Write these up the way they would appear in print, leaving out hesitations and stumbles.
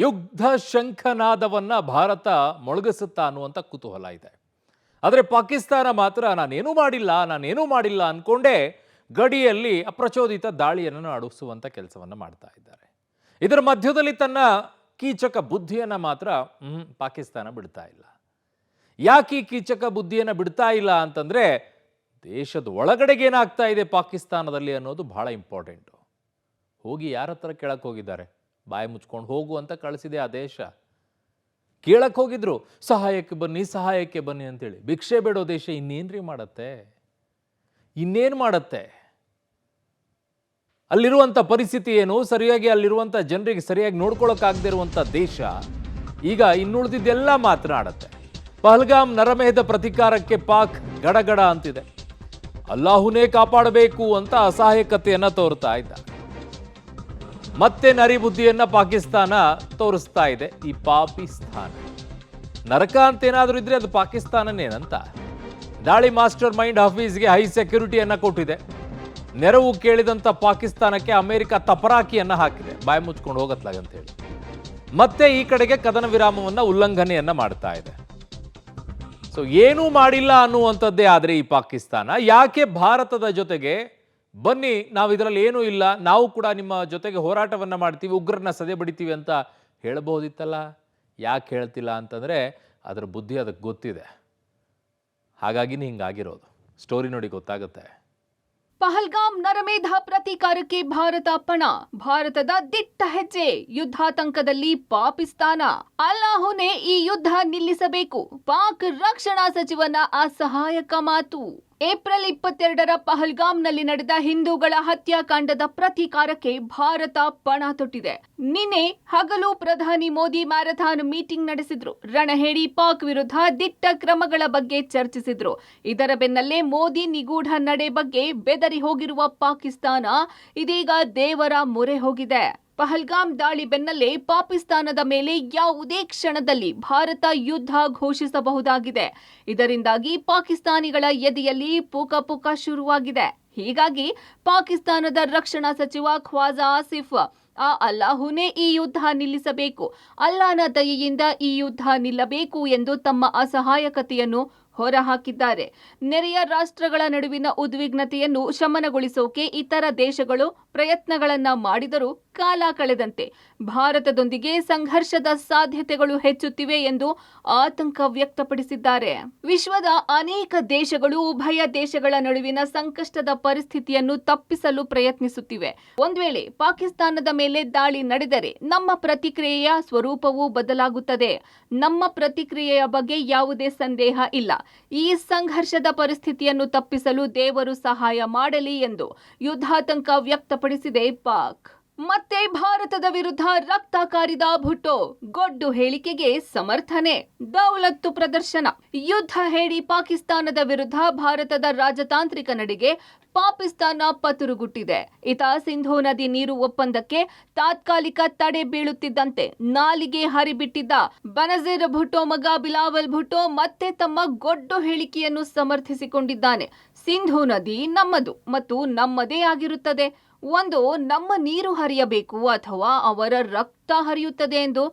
ಯುದ್ಧ ಶಂಖನಾದವನ್ನ ಭಾರತ ಮೊಳಗಿಸುತ್ತಾ ಅನ್ನುವಂಥ ಕುತೂಹಲ ಇದೆ. ಆದರೆ ಪಾಕಿಸ್ತಾನ ಮಾತ್ರ ನಾನೇನೂ ಮಾಡಿಲ್ಲ ಅನ್ಕೊಂಡೇ ಗಡಿಯಲ್ಲಿ ಅಪ್ರಚೋದಿತ ದಾಳಿಯನ್ನು ನಡೆಸುವಂಥ ಕೆಲಸವನ್ನು ಮಾಡ್ತಾ ಇದ್ದಾರೆ. ಇದರ ಮಧ್ಯದಲ್ಲಿ ತನ್ನ ಕೀಚಕ ಬುದ್ಧಿಯನ್ನು ಮಾತ್ರ ಪಾಕಿಸ್ತಾನ ಬಿಡ್ತಾ ಇಲ್ಲ. ಯಾಕೆ ಈ ಕೀಚಕ ಬುದ್ಧಿಯನ್ನು ಬಿಡ್ತಾ ಇಲ್ಲ ಅಂತಂದ್ರೆ ದೇಶದ ಒಳಗಡೆಗೆ ಏನಾಗ್ತಾ ಇದೆ ಪಾಕಿಸ್ತಾನದಲ್ಲಿ ಅನ್ನೋದು ಬಹಳ ಇಂಪಾರ್ಟೆಂಟು. ಹೋಗಿ ಯಾರ ಹತ್ರ ಕೇಳಕ್ಕೆ ಹೋಗಿದ್ದಾರೆ? ಬಾಯಿ ಮುಚ್ಕೊಂಡು ಹೋಗು ಅಂತ ಕಳಿಸಿದೆ ಆ ದೇಶ. ಕೇಳಕ್ಕೆ ಹೋಗಿದ್ರು ಸಹಾಯಕ್ಕೆ ಬನ್ನಿ ಅಂತೇಳಿ. ಭಿಕ್ಷೆ ಬೇಡೋ ದೇಶ ಇನ್ನೇನ್ರಿ ಮಾಡತ್ತೆ? ಇನ್ನೇನು ಮಾಡತ್ತೆ? ಅಲ್ಲಿರುವಂಥ ಪರಿಸ್ಥಿತಿ ಏನು, ಸರಿಯಾಗಿ ಅಲ್ಲಿರುವಂಥ ಜನರಿಗೆ ಸರಿಯಾಗಿ ನೋಡ್ಕೊಳ್ಳೋಕ್ಕಾಗದೇ ಇರುವಂಥ ದೇಶ ಈಗ ಇನ್ನುಳಿದಿದ್ದೆಲ್ಲ ಮಾತನಾಡತ್ತೆ. ಪಹಲ್ಗಾಮ್ ನರಮೇಧ ಪ್ರತೀಕಾರಕ್ಕೆ ಪಾಕ್ ಗಡಗಡ ಅಂತಿದೆ. ಅಲ್ಲಾಹುನೇ ಕಾಪಾಡಬೇಕು ಅಂತ ಅಸಹಾಯಕತೆಯನ್ನು ತೋರ್ತಾ ಇದ್ದ. ಮತ್ತೆ ನರಿ ಬುದ್ಧಿಯನ್ನ ಪಾಕಿಸ್ತಾನ ತೋರಿಸ್ತಾ ಇದೆ. ಈ ಪಾಕಿಸ್ತಾನ ನರಕ ಅಂತ ಏನಾದರೂ ಇದ್ರೆ ಅದು ಪಾಕಿಸ್ತಾನನೇನಂತ. ದಾಳಿ ಮಾಸ್ಟರ್ ಮೈಂಡ್ ಹಫೀಜ್ಗೆ ಹೈ ಸೆಕ್ಯೂರಿಟಿಯನ್ನ ಕೊಟ್ಟಿದೆ. ನೆರವು ಕೇಳಿದಂಥ ಪಾಕಿಸ್ತಾನಕ್ಕೆ ಅಮೆರಿಕ ತಪರಾಕಿಯನ್ನ ಹಾಕಿದೆ, ಬಾಯಿ ಮುಚ್ಕೊಂಡು ಹೋಗತ್ಲಾಗಂತ ಹೇಳಿ. ಮತ್ತೆ ಈ ಕಡೆಗೆ ಕದನ ವಿರಾಮವನ್ನ ಉಲ್ಲಂಘನೆಯನ್ನ ಮಾಡ್ತಾ ಇದೆ. ಸೊ ಏನೂ ಮಾಡಿಲ್ಲ ಅನ್ನುವಂಥದ್ದೇ ಆದರೆ ಈ ಪಾಕಿಸ್ತಾನ ಯಾಕೆ ಭಾರತದ ಜೊತೆಗೆ ಬನ್ನಿ ನಾವು ಇದರಲ್ಲಿ ಏನೂ ಇಲ್ಲ, ನಾವು ಕೂಡ ನಿಮ್ಮ ಜೊತೆಗೆ ಹೋರಾಟವನ್ನು ಮಾಡ್ತೀವಿ, ಉಗ್ರರನ್ನ ಸದೆ ಬಡಿತೀವಿ ಅಂತ ಹೇಳ್ಬೋದಿತ್ತಲ್ಲ. ಯಾಕೆ ಹೇಳ್ತಿಲ್ಲ ಅಂತಂದರೆ ಅದರ ಬುದ್ಧಿ ಅದಕ್ಕೆ ಗೊತ್ತಿದೆ. ಹಾಗಾಗಿನೇ ಹಿಂಗಾಗಿರೋದು. ಸ್ಟೋರಿ ನೋಡಿ ಗೊತ್ತಾಗುತ್ತೆ. ಪಹಲ್ಗಾಮ್ ನರಮೇಧ ಪ್ರತೀಕಾರಕ್ಕೆ ಭಾರತ ಪಣ. ಭಾರತದ ದಿಟ್ಟ ಹೆಜ್ಜೆ. ಯುದ್ಧಾತಂಕದಲ್ಲಿ ಪಾಕಿಸ್ತಾನ. ಅಲ್ಲಾಹುನೇ ಈ ಯುದ್ಧ ನಿಲ್ಲಿಸಬೇಕು. ಪಾಕ್ ರಕ್ಷಣಾ ಸಚಿವನ ಅಸಹಾಯಕ ಮಾತು. ಏಪ್ರಿಲ್ 22ರ ಪಹಲ್ಗಾಮ್ನಲ್ಲಿ ನಡೆದ ಹಿಂದೂಗಳ ಹತ್ಯಾಕಾಂಡದ ಪ್ರತೀಕಾರಕ್ಕೆ ಭಾರತ ಪಣ ತೊಟ್ಟಿದೆ. ನಿನ್ನೆ ಹಗಲು ಪ್ರಧಾನಿ ಮೋದಿ ಮ್ಯಾರಥಾನ್ ಮೀಟಿಂಗ್ ನಡೆಸಿದ್ರು. ರಣಹೇಡಿ ಪಾಕ್ ವಿರುದ್ಧ ದಿಟ್ಟ ಕ್ರಮಗಳ ಬಗ್ಗೆ ಚರ್ಚಿಸಿದ್ರು. ಇದರ ಬೆನ್ನಲ್ಲೇ ಮೋದಿ ನಿಗೂಢ ನಡೆ ಬಗ್ಗೆ ಬೆದರಿ ಹೋಗಿರುವ ಪಾಕಿಸ್ತಾನ ಇದೀಗ ದೇವರ ಮೊರೆ ಹೋಗಿದೆ. ಪಹಲ್ಗಾಮ್ ದಾಳಿ ಬೆನ್ನಲ್ಲೇ ಪಾಕಿಸ್ತಾನದ ಮೇಲೆ ಯಾವುದೇ ಕ್ಷಣದಲ್ಲಿ ಭಾರತ ಯುದ್ಧ ಘೋಷಿಸಬಹುದಾಗಿದೆ. ಇದರಿಂದಾಗಿ ಪಾಕಿಸ್ತಾನಿಗಳ ಎದೆಯಲ್ಲಿ ಪುಕ ಶುರುವಾಗಿದೆ. ಹೀಗಾಗಿ ಪಾಕಿಸ್ತಾನದ ರಕ್ಷಣಾ ಸಚಿವ ಖ್ವಾಜಾ ಆಸಿಫ್ ಅಲ್ಲಾಹುನೇ ಈ ಯುದ್ಧ ನಿಲ್ಲಿಸಬೇಕು, ಅಲ್ಲಾಹನ ದಯೆಯಿಂದ ಈ ಯುದ್ಧ ನಿಲ್ಲಬೇಕು ಎಂದು ತಮ್ಮ ಅಸಹಾಯಕತೆಯನ್ನು ಹೊರಹಾಕಿದ್ದಾರೆ. ನೆರೆಯ ರಾಷ್ಟ್ರಗಳ ನಡುವಿನ ಉದ್ವಿಗ್ನತೆಯನ್ನು ಶಮನಗೊಳಿಸೋಕೆ ಇತರ ದೇಶಗಳು ಪ್ರಯತ್ನಗಳನ್ನ ಮಾಡಿದರೂ ಕಾಲ ಕಳೆದಂತೆ ಭಾರತದೊಂದಿಗೆ ಸಂಘರ್ಷದ ಸಾಧ್ಯತೆಗಳು ಹೆಚ್ಚುತ್ತಿವೆ ಎಂದು ಆತಂಕ ವ್ಯಕ್ತಪಡಿಸಿದ್ದಾರೆ. ವಿಶ್ವದ ಅನೇಕ ದೇಶಗಳು ಉಭಯ ದೇಶಗಳ ನಡುವಿನ ಸಂಕಷ್ಟದ ಪರಿಸ್ಥಿತಿಯನ್ನು ತಪ್ಪಿಸಲು ಪ್ರಯತ್ನಿಸುತ್ತಿವೆ. ಒಂದು ವೇಳೆ ಪಾಕಿಸ್ತಾನದ ಮೇಲೆ ದಾಳಿ ನಡೆದರೆ ನಮ್ಮ ಪ್ರತಿಕ್ರಿಯೆಯ ಸ್ವರೂಪವೂ ಬದಲಾಗುತ್ತದೆ. ನಮ್ಮ ಪ್ರತಿಕ್ರಿಯೆಯ ಬಗ್ಗೆ ಯಾವುದೇ ಸಂದೇಹ ಇಲ್ಲ. ಈ ಸಂಘರ್ಷದ ಪರಿಸ್ಥಿತಿಯನ್ನು ತಪ್ಪಿಸಲು ದೇವರು ಸಹಾಯ ಮಾಡಲಿ ಎಂದು ಯುದ್ಧಾತಂಕ ವ್ಯಕ್ತಪಡಿಸಿದೆ ಪಾಕ್. ಮತ್ತೆ ಭಾರತದ ವಿರುದ್ಧ ರಕ್ತ ಕಾರಿದ ಭುಟ್ಟೋ. ಗೊಡ್ಡು ಹೇಳಿಕೆಗೆ ಸಮರ್ಥನೆ, ದೌಲತ್ತು ಪ್ರದರ್ಶನ. ಯುದ್ಧ ಹೇಳಿ ಪಾಕಿಸ್ತಾನದ ವಿರುದ್ಧ ಭಾರತದ ರಾಜತಾಂತ್ರಿಕ ನಡೆಗೆ ಪಾಕಿಸ್ತಾನ ಪತುರುಗುಟ್ಟಿದೆ. ಸಿಂಧೂ ನದಿ ನೀರು ಒಪ್ಪಂದಕ್ಕೆ ತಾತ್ಕಾಲಿಕ ತಡೆ ಬೀಳುತ್ತಿದ್ದಂತೆ ನಾಲಿಗೆ ಹರಿಬಿಟ್ಟಿದ್ದ ಬನಜೀರ್ ಭುಟ್ಟೋ ಮಗ ಬಿಲಾವಲ್ ಭುಟ್ಟೋ ಮತ್ತೆ ತಮ್ಮ ಗೊಡ್ಡು ಹೇಳಿಕೆಯನ್ನು ಸಮರ್ಥಿಸಿಕೊಂಡಿದ್ದಾನೆ. ಸಿಂಧೂ ನದಿ ನಮ್ಮದು ಮತ್ತು ನಮ್ಮದೇ ಆಗಿರುತ್ತದೆ. ಒಂದು ನಮ್ಮ ನೀರು ಹರಿಯಬೇಕು ಅಥವಾ ಅವರ ರಕ್ತ ಹರಿಯುತ್ತದೆ ಎಂದು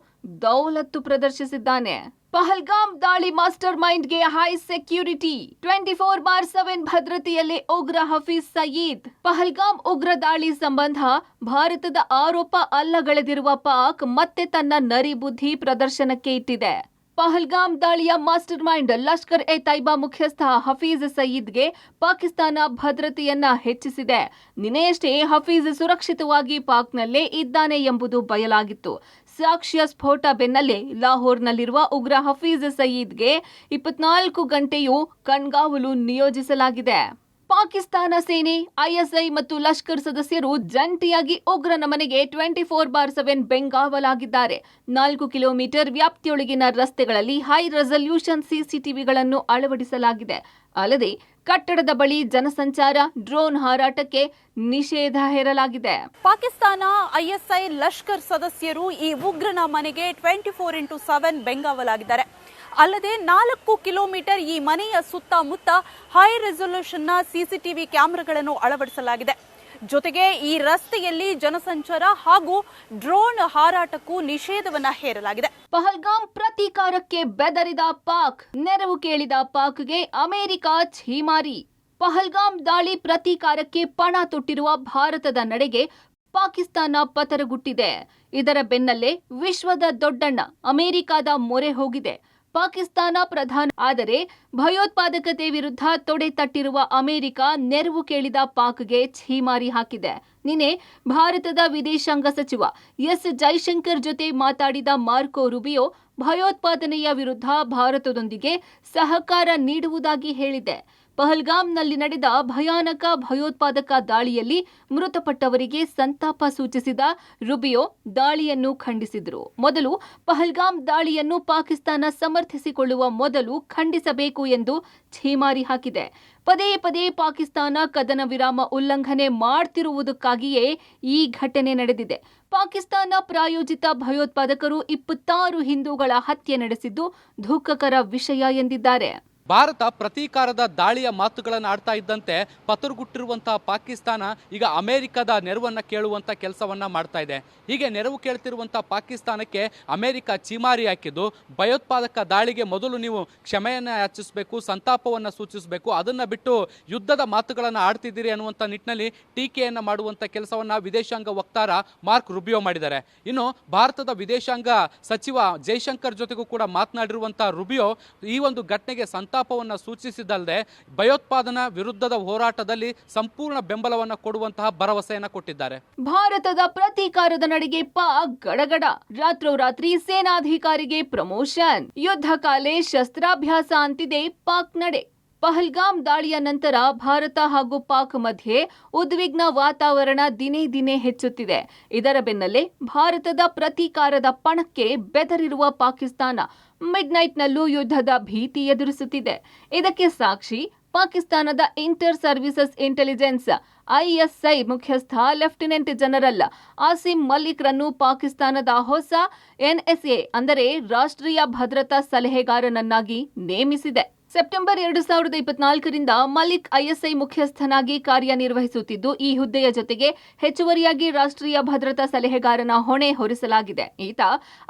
ದೌಲತ್ತು ಪ್ರದರ್ಶಿಸಿದ್ದಾನೆ. ಪಹಲ್ಗಾಮ್ ದಾಳಿ ಮಾಸ್ಟರ್ ಮೈಂಡ್ಗೆ ಹೈ ಸೆಕ್ಯೂರಿಟಿ. 24/7 ಭದ್ರತೆಯಲ್ಲಿ ಉಗ್ರ ಹಫೀಜ್ ಸಯೀದ್. ಪಹಲ್ಗಾಮ್ ಉಗ್ರ ದಾಳಿ ಸಂಬಂಧ ಭಾರತದ ಆರೋಪ ಅಲ್ಲಗಳೆದಿರುವ ಪಾಕ್ ಮತ್ತೆ ತನ್ನ ನರಿ ಬುದ್ಧಿ ಪ್ರದರ್ಶನಕ್ಕೆ ಇಟ್ಟಿದೆ. ಪಹಲ್ಗಾಮ್ ದಾಳಿಯ ಮಾಸ್ಟರ್ ಮೈಂಡ್ ಲಷ್ಕರ್ ಎ ತೈಬಾ ಮುಖ್ಯಸ್ಥ ಹಫೀಜ್ ಸಯೀದ್ಗೆ ಪಾಕಿಸ್ತಾನ ಭದ್ರತೆಯನ್ನ ಹೆಚ್ಚಿಸಿದೆ. ನಿನ್ನೆಯಷ್ಟೇ ಹಫೀಜ್ ಸುರಕ್ಷಿತವಾಗಿ ಪಾಕ್ನಲ್ಲೇ ಇದ್ದಾನೆ ಎಂಬುದು ಬಯಲಾಗಿತ್ತು. ಸಾಕ್ಷ್ಯ ಸ್ಫೋಟ ಬೆನ್ನಲ್ಲೇ ಲಾಹೋರ್ನಲ್ಲಿರುವ ಉಗ್ರ ಹಫೀಜ್ ಸಯೀದ್ಗೆ 24 ಗಂಟೆಯೂ ಕಣ್ಗಾವಲು ನಿಯೋಜಿಸಲಾಗಿದೆ. ಪಾಕಿಸ್ತಾನ ಸೇನೆ, ಐಎಸ್ಐ ಮತ್ತು ಲಷ್ಕರ್ ಸದಸ್ಯರು ಜಂಟಿಯಾಗಿ ಉಗ್ರನ ಮನೆಗೆ 24/7 ಬೆಂಗಾವಲಾಗಿದ್ದಾರೆ. 4 ಕಿಲೋಮೀಟರ್ ವ್ಯಾಪ್ತಿಯೊಳಗಿನ ರಸ್ತೆಗಳಲ್ಲಿ ಹೈ ರೆಸಲ್ಯೂಷನ್ ಸಿಸಿಟಿವಿಗಳನ್ನು ಅಳವಡಿಸಲಾಗಿದೆ. ಅಲ್ಲದೆ ಕಟ್ಟಡದ ಬಳಿ ಜನಸಂಚಾರ, ಡ್ರೋನ್ ಹಾರಾಟಕ್ಕೆ ನಿಷೇಧ ಹೇರಲಾಗಿದೆ. ಪಾಕಿಸ್ತಾನ, ಐಎಸ್ಐ, ಲಷ್ಕರ್ ಸದಸ್ಯರು ಈ ಉಗ್ರನ ಮನೆಗೆ 24/7 ಬೆಂಗಾವಲಾಗಿದ್ದಾರೆ. ಅಲ್ಲದೆ 4 ಕಿಲೋಮೀಟರ್ ಈ ಮನೆಯ ಸುತ್ತಮುತ್ತ ಹೈ ರೆಸಲ್ಯೂಷನ್ನ ಸಿಸಿಟಿವಿ ಕ್ಯಾಮೆರಾಗಳನ್ನು ಅಳವಡಿಸಲಾಗಿದೆ. ಜೊತೆಗೆ ಈ ರಸ್ತೆಯಲ್ಲಿ ಜನಸಂಚಾರ ಹಾಗೂ ಡ್ರೋನ್ ಹಾರಾಟಕ್ಕೂ ನಿಷೇಧವನ್ನ ಹೇರಲಾಗಿದೆ. ಪಹಲ್ಗಾಮ್ ಪ್ರತೀಕಾರಕ್ಕೆ ಬೆದರಿದ ಪಾಕ್, ನೆರವು ಕೇಳಿದ ಪಾಕ್ಗೆ ಅಮೆರಿಕ ಛೀಮಾರಿ. ಪಹಲ್ಗಾಮ್ ದಾಳಿ ಪ್ರತೀಕಾರಕ್ಕೆ ಪಣ ತೊಟ್ಟಿರುವ ಭಾರತದ ನಡೆಗೆ ಪಾಕಿಸ್ತಾನ ಪತರಗುಟ್ಟಿದೆ. ಇದರ ಬೆನ್ನಲ್ಲೇ ವಿಶ್ವದ ದೊಡ್ಡಣ್ಣ ಅಮೆರಿಕದ ಮೊರೆ ಹೋಗಿದೆ. ಪಾಕಿಸ್ತಾನ ಪ್ರಧಾನ ಆದರೆ ಭಯೋತ್ಪಾದಕತೆ ವಿರುದ್ಧ ತೊಡೆ ತಟ್ಟಿರುವ ಅಮೆರಿಕ ನೆರವು ಕೇಳಿದ ಪಾಕ್ಗೆ ಛೀಮಾರಿ ಹಾಕಿದೆ. ನಿನ್ನೆ ಭಾರತದ ವಿದೇಶಾಂಗ ಸಚಿವ ಎಸ್ ಜೈಶಂಕರ್ ಜೊತೆ ಮಾತಾಡಿದ ಮಾರ್ಕೊ ರೂಬಿಯೋ ಭಯೋತ್ಪಾದನೆಯ ವಿರುದ್ಧ ಭಾರತದೊಂದಿಗೆ ಸಹಕಾರ ನೀಡುವುದಾಗಿ ಹೇಳಿದೆ. ಪಹಲ್ಗಾಮ್ನಲ್ಲಿ ನಡೆದ ಭಯಾನಕ ಭಯೋತ್ಪಾದಕ ದಾಳಿಯಲ್ಲಿ ಮೃತಪಟ್ಟವರಿಗೆ ಸಂತಾಪ ಸೂಚಿಸಿದ ರೂಬಿಯೋ ದಾಳಿಯನ್ನು ಖಂಡಿಸಿದರು. ಮೊದಲು ಪಹಲ್ಗಾಮ್ ದಾಳಿಯನ್ನು ಪಾಕಿಸ್ತಾನ ಸಮರ್ಥಿಸಿಕೊಳ್ಳುವ ಮೊದಲು ಖಂಡಿಸಬೇಕು ಎಂದು ಛೀಮಾರಿ ಹಾಕಿದೆ. ಪದೇ ಪದೇ ಪಾಕಿಸ್ತಾನ ಕದನ ವಿರಾಮ ಉಲ್ಲಂಘನೆ ಮಾಡ್ತಿರುವುದಕ್ಕಾಗಿಯೇ ಈ ಘಟನೆ ನಡೆದಿದೆ. ಪಾಕಿಸ್ತಾನ ಪ್ರಾಯೋಜಿತ ಭಯೋತ್ಪಾದಕರು 26 ಹಿಂದೂಗಳ ಹತ್ಯೆ ನಡೆಸಿದ್ದು ದುಃಖಕರ ವಿಷಯ ಎಂದಿದ್ದಾರೆ. ಭಾರತ ಪ್ರತೀಕಾರದ ದಾಳಿಯ ಮಾತುಗಳನ್ನು ಆಡ್ತಾ ಇದ್ದಂತೆ ಪತರುಗುಟ್ಟಿರುವಂತಹ ಪಾಕಿಸ್ತಾನ ಈಗ ಅಮೆರಿಕದ ನೆರವನ್ನ ಕೇಳುವಂತ ಕೆಲಸವನ್ನ ಮಾಡ್ತಾ ಇದೆ. ಹೀಗೆ ನೆರವು ಕೇಳ್ತಿರುವಂತಹ ಪಾಕಿಸ್ತಾನಕ್ಕೆ ಅಮೆರಿಕ ಚೀಮಾರಿ ಹಾಕಿದ್ದು, ಭಯೋತ್ಪಾದಕ ದಾಳಿಗೆ ಮೊದಲು ನೀವು ಕ್ಷಮೆಯನ್ನ ಯಾಚಿಸಬೇಕು, ಸಂತಾಪವನ್ನ ಸೂಚಿಸಬೇಕು, ಅದನ್ನ ಬಿಟ್ಟು ಯುದ್ಧದ ಮಾತುಗಳನ್ನು ಆಡ್ತಿದ್ದೀರಿ ಅನ್ನುವಂಥ ನಿಟ್ಟಿನಲ್ಲಿ ಟೀಕೆಯನ್ನ ಮಾಡುವಂತ ಕೆಲಸವನ್ನ ವಿದೇಶಾಂಗ ವಕ್ತಾರ ಮಾರ್ಕ್ ರೂಬಿಯೋ ಮಾಡಿದ್ದಾರೆ. ಇನ್ನು ಭಾರತದ ವಿದೇಶಾಂಗ ಸಚಿವ ಜೈಶಂಕರ್ ಜೊತೆಗೂ ಕೂಡ ಮಾತನಾಡಿರುವಂತಹ ರೂಬಿಯೋ ಈ ಒಂದು ಘಟನೆಗೆ ಸಂತಾಪವನ್ನು ಸೂಚಿಸಿದ್ದಲ್ಲದೆ ಭಯೋತ್ಪಾದನಾ ವಿರುದ್ಧದ ಹೋರಾಟದಲ್ಲಿ ಸಂಪೂರ್ಣ ಬೆಂಬಲವನ್ನು ಕೊಡುವಂತಹ ಭರವಸೆಯನ್ನು ಕೊಟ್ಟಿದ್ದಾರೆ. ಭಾರತದ ಪ್ರತೀಕಾರದ ನಡೆಗೆ ಪಾಕ್ ಗಡಗಡ. ರಾತ್ರೋರಾತ್ರಿ ಸೇನಾಧಿಕಾರಿಗೆ ಪ್ರಮೋಷನ್. ಯುದ್ಧ ಕಾಲೇ ಶಸ್ತ್ರಾಭ್ಯಾಸ ಅಂತಿದೆ ಪಾಕ್ ನಡೆ. ಪಹಲ್ಗಾಮ್ ದಾಳಿಯ ನಂತರ ಭಾರತ ಹಾಗೂ ಪಾಕ್ ಮಧ್ಯೆ ಉದ್ವಿಗ್ನ ವಾತಾವರಣ ದಿನೇ ದಿನೇ ಹೆಚ್ಚುತ್ತಿದೆ. ಇದರ ಬೆನ್ನಲ್ಲೇ ಭಾರತದ ಪ್ರತೀಕಾರದ ಪಣಕ್ಕೆ ಬೆದರಿರುವ ಪಾಕಿಸ್ತಾನ ಮಿಡ್ನೈಟ್ನಲ್ಲೂ ಯುದ್ಧದ ಭೀತಿ ಎದುರಿಸುತ್ತಿದೆ. ಇದಕ್ಕೆ ಸಾಕ್ಷಿ ಪಾಕಿಸ್ತಾನದ ಇಂಟರ್ ಸರ್ವಿಸಸ್ ಇಂಟೆಲಿಜೆನ್ಸ್ ಐಎಸ್ಐ ಮುಖ್ಯಸ್ಥ lieutenant general Asim Malik run ಪಾಕಿಸ್ತಾನದ ಹೊಸ ಎನ್ಎಸ್ಎ ಅಂದರೆ ರಾಷ್ಟ್ರೀಯ ಭದ್ರತಾ ಸಲಹೆಗಾರನನ್ನಾಗಿ ನೇಮಿಸಿದೆ. ಸೆಪ್ಟೆಂಬರ್ 2024ರಿಂದ ಮಲಿಕ್ ಐಎಸ್ಐ ಮುಖ್ಯಸ್ಥನಾಗಿ ಕಾರ್ಯನಿರ್ವಹಿಸುತ್ತಿದ್ದು, ಈ ಹುದ್ದೆಯ ಜೊತೆಗೆ ಹೆಚ್ಚುವರಿಯಾಗಿ ರಾಷ್ಟ್ರೀಯ ಭದ್ರತಾ ಸಲಹೆಗಾರನ ಹೊಣೆ ಹೊರಿಸಲಾಗಿದೆ. ಈತ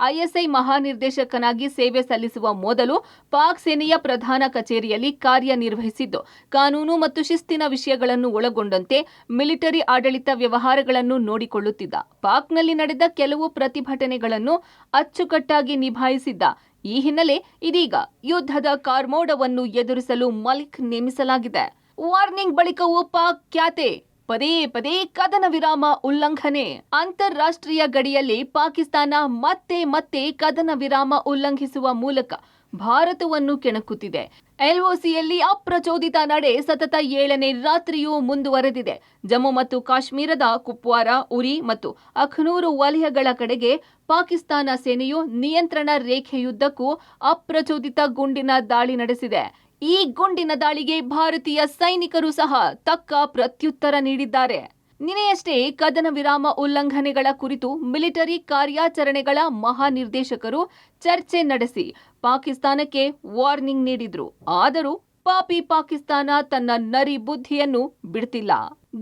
ಐಎಸ್ಐ ಮಹಾನಿರ್ದೇಶಕನಾಗಿ ಸೇವೆ ಸಲ್ಲಿಸುವ ಮೊದಲು ಪಾಕ್ ಸೇನೆಯ ಪ್ರಧಾನ ಕಚೇರಿಯಲ್ಲಿ ಕಾರ್ಯನಿರ್ವಹಿಸಿದ್ದು, ಕಾನೂನು ಮತ್ತು ಶಿಸ್ತಿನ ವಿಷಯಗಳನ್ನು ಒಳಗೊಂಡಂತೆ ಮಿಲಿಟರಿ ಆಡಳಿತ ವ್ಯವಹಾರಗಳನ್ನು ನೋಡಿಕೊಳ್ಳುತ್ತಿದ್ದ. ಪಾಕ್ನಲ್ಲಿ ನಡೆದ ಕೆಲವು ಪ್ರತಿಭಟನೆಗಳನ್ನು ಅಚ್ಚುಕಟ್ಟಾಗಿ ನಿಭಾಯಿಸಿದ್ದ. ಈ ಹಿನ್ನೆಲೆ ಇದೀಗ ಯುದ್ಧದ ಕಾರ್ಮೋಡವನ್ನು ಎದುರಿಸಲು ಮಲಿಕ್ ನೇಮಿಸಲಾಗಿದೆ. ವಾರ್ನಿಂಗ್ ಬಳಿಕವೂ ಪಾಕ್ ಖ್ಯಾತೆ. ಪದೇ ಪದೇ ಕದನ ವಿರಾಮ ಉಲ್ಲಂಘನೆ. ಅಂತಾರಾಷ್ಟ್ರೀಯ ಗಡಿಯಲ್ಲಿ ಪಾಕಿಸ್ತಾನ ಮತ್ತೆ ಮತ್ತೆ ಕದನ ವಿರಾಮ ಉಲ್ಲಂಘಿಸುವ ಮೂಲಕ ಭಾರತವನ್ನು ಕೆಣಕುತ್ತಿದೆ. ಎಲ್ಒಸಿಯಲ್ಲಿ ಅಪ್ರಚೋದಿತ ನಡೆ ಸತತ 7ನೇ ರಾತ್ರಿಯೂ ಮುಂದುವರೆದಿದೆ. ಜಮ್ಮು ಮತ್ತು ಕಾಶ್ಮೀರದ ಕುಪ್ವಾರ, ಉರಿ ಮತ್ತು ಅಖ್ನೂರು ವಲಯಗಳ ಕಡೆಗೆ ಪಾಕಿಸ್ತಾನ ಸೇನೆಯು ನಿಯಂತ್ರಣ ರೇಖೆಯುದ್ದಕ್ಕೂ ಅಪ್ರಚೋದಿತ ಗುಂಡಿನ ದಾಳಿ ನಡೆಸಿದೆ. ಈ ಗುಂಡಿನ ದಾಳಿಗೆ ಭಾರತೀಯ ಸೈನಿಕರು ಸಹ ತಕ್ಕ ಪ್ರತ್ಯುತ್ತರ ನೀಡಿದ್ದಾರೆ. ನಿನ್ನೆಯಷ್ಟೇ ಕದನ ವಿರಾಮ ಉಲ್ಲಂಘನೆಗಳ ಕುರಿತು ಮಿಲಿಟರಿ ಕಾರ್ಯಾಚರಣೆಗಳ ಮಹಾನಿರ್ದೇಶಕರು ಚರ್ಚೆ ನಡೆಸಿ ಪಾಕಿಸ್ತಾನಕ್ಕೆ ವಾರ್ನಿಂಗ್ ನೀಡಿದ್ರು. ಆದರೂ ಪಾಪಿ ಪಾಕಿಸ್ತಾನ ತನ್ನ ನರಿ ಬುದ್ಧಿಯನ್ನು ಬಿಡ್ತಿಲ್ಲ.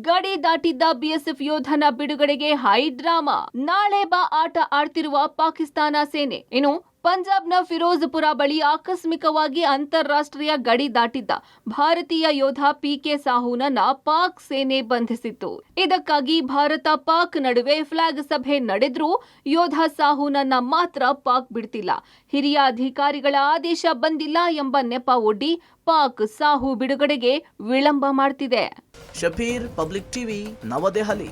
ಗಡಿ ದಾಟಿದ್ದ ಬಿಎಸ್ಎಫ್ ಯೋಧನ ಬಿಡುಗಡೆಗೆ ಹೈ ಡ್ರಾಮಾ. ನಾಳೆ ಬಾ ಆಟ ಆಡ್ತಿರುವ ಪಾಕಿಸ್ತಾನ ಸೇನೆ. ಇನ್ನು ಪಂಜಾಬ್ನ ಫಿರೋಜ್ಪುರ ಬಳಿ ಆಕಸ್ಮಿಕವಾಗಿ ಅಂತಾರಾಷ್ಟ್ರೀಯ ಗಡಿ ದಾಟಿದ್ದ ಭಾರತೀಯ ಯೋಧ ಪಿಕೆ ಸಾಹೂನನ್ನ ಪಾಕ್ ಸೇನೆ ಬಂಧಿಸಿತ್ತು. ಇದಕ್ಕಾಗಿ ಭಾರತ ಪಾಕ್ ನಡುವೆ ಫ್ಲಾಗ್ ಸಭೆ ನಡೆದ್ರೂ ಯೋಧ ಸಾಹೂನನ್ನ ಮಾತ್ರ ಪಾಕ್ ಬಿಡ್ತಿಲ್ಲ. ಹಿರಿಯ ಅಧಿಕಾರಿಗಳ ಆದೇಶ ಬಂದಿಲ್ಲ ಎಂಬ ನೆಪ ಒಡ್ಡಿ ಪಾಕ್ ಸಾಹು ಬಿಡುಗಡೆಗೆ ವಿಳಂಬ ಮಾಡ್ತಿದೆ. ಶಫೀರ್, ಪಬ್ಲಿಕ್ ಟಿವಿ, ನವದೆಹಲಿ.